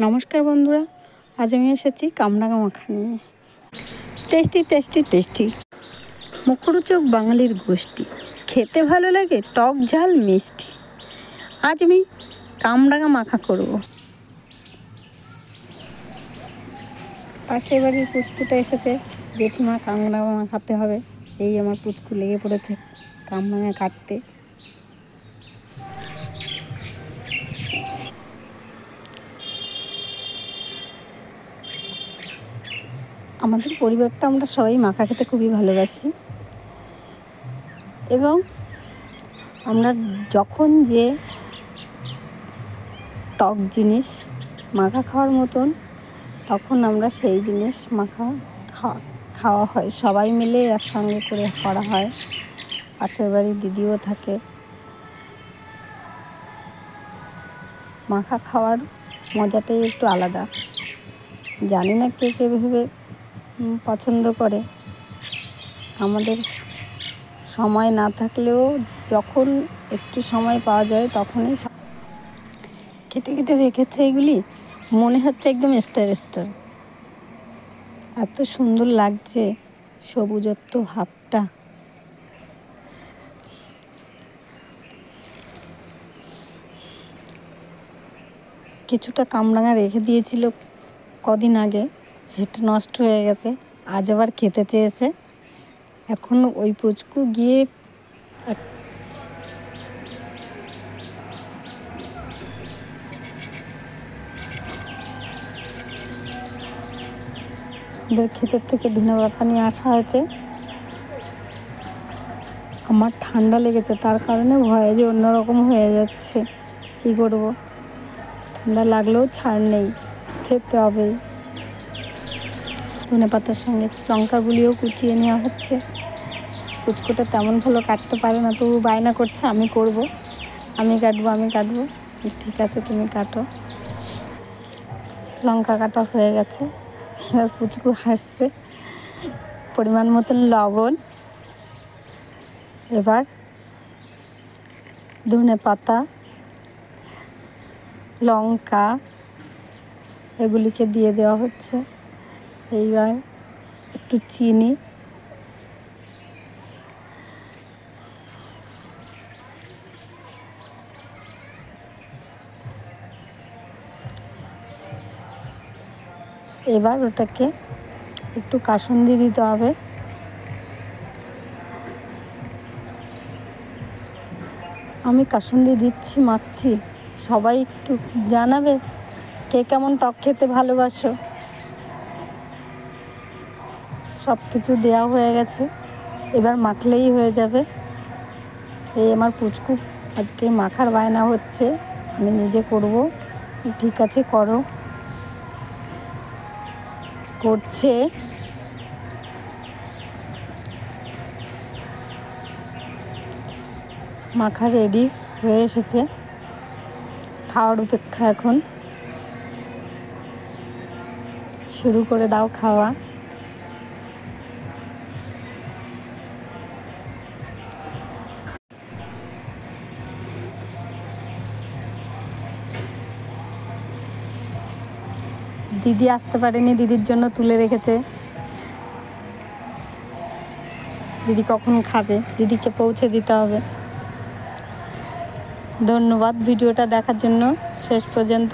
নমস্কার বন্ধুরা, আজ আমি এসেছি কামরাঙা মাখা নিয়ে। টেস্টি টেস্টি টেস্টি মুখরোচক বাঙালির গোষ্ঠী, খেতে ভালো লাগে টক ঝাল মিষ্টি। আজ আমি কামরাঙা মাখা করব। পাশের বাড়ির পুচকুটা এসেছে, জেঠিমা কামরাঙা মাখাতে হবে। এই আমার পুচকু লেগে পড়েছে কামরাঙা কাটতে। আমাদের পরিবারটা আমরা সবাই মাখা খেতে খুবই ভালোবাসি, এবং আমরা যখন যে টক জিনিস মাখা খাওয়ার মতন, তখন আমরা সেই জিনিস মাখা খাওয়া হয়, সবাই মিলে একসঙ্গে করে করা হয়। পাশের বাড়ির দিদিও থাকে। মাখা খাওয়ার মজাটাই একটু আলাদা। জানি না কে কে ভেবে পছন্দ করে। আমাদের সময় না থাকলেও যখন একটু সময় পাওয়া যায় তখনই কেটে কেটে রেখেছে। এগুলি মনে হচ্ছে একদম স্টার স্টার, এত সুন্দর লাগছে সবুজত্ব ভাবটা। কিছুটা কামরাঙা রেখে দিয়েছিল কদিন আগে, সেটা নষ্ট হয়ে গেছে। আজ আবার খেতে চেয়েছে। এখন ওই পুচকু গিয়ে ওদের ক্ষেতের থেকে ধনেপাতা নিয়ে আসা হয়েছে। আমার ঠান্ডা লেগেছে, তার কারণে ভয়ে যে অন্যরকম হয়ে যাচ্ছে। কী করবো, ঠান্ডা লাগলেও ছাড় নেই, খেতে হবেই। ধনেপাতার সঙ্গে লঙ্কাগুলিও কুচিয়ে নেওয়া হচ্ছে। পুচকুটা তেমন ভালো কাটতে পারে না, তবু বায়না করছে আমি করব, আমি কাটবো। ঠিক আছে, তুমি কাটো। লঙ্কা কাটা হয়ে গেছে। এবার পুচকু হাসছে। পরিমাণ মতন লবণ, এবার ধনেপাতা, লঙ্কা এগুলিকে দিয়ে দেওয়া হচ্ছে। এইবার একটু চিনি, এবার ওটাকে একটু কাসুন্দি দিতে হবে। আমি কাসুন্দি দিচ্ছি, মাখছি। সবাই একটু জানাবে কে কেমন টক খেতে ভালোবাসো। সব কিছু দেওয়া হয়ে গেছে, এবার মাখলেই হয়ে যাবে। এই আমার পুচকু আজকে মাখার বায়না হচ্ছে, আমি নিজে করব। ঠিক আছে, করছে। মাখা রেডি হয়ে এসেছে, খাওয়ার অপেক্ষা। এখন শুরু করে দাও খাওয়া। দিদি আসতে পারেনি, দিদির জন্য তুলে রেখেছে। দিদি কখন খাবে, দিদিকে পৌঁছে দিতে হবে। ধন্যবাদ ভিডিওটা দেখার জন্য শেষ পর্যন্ত।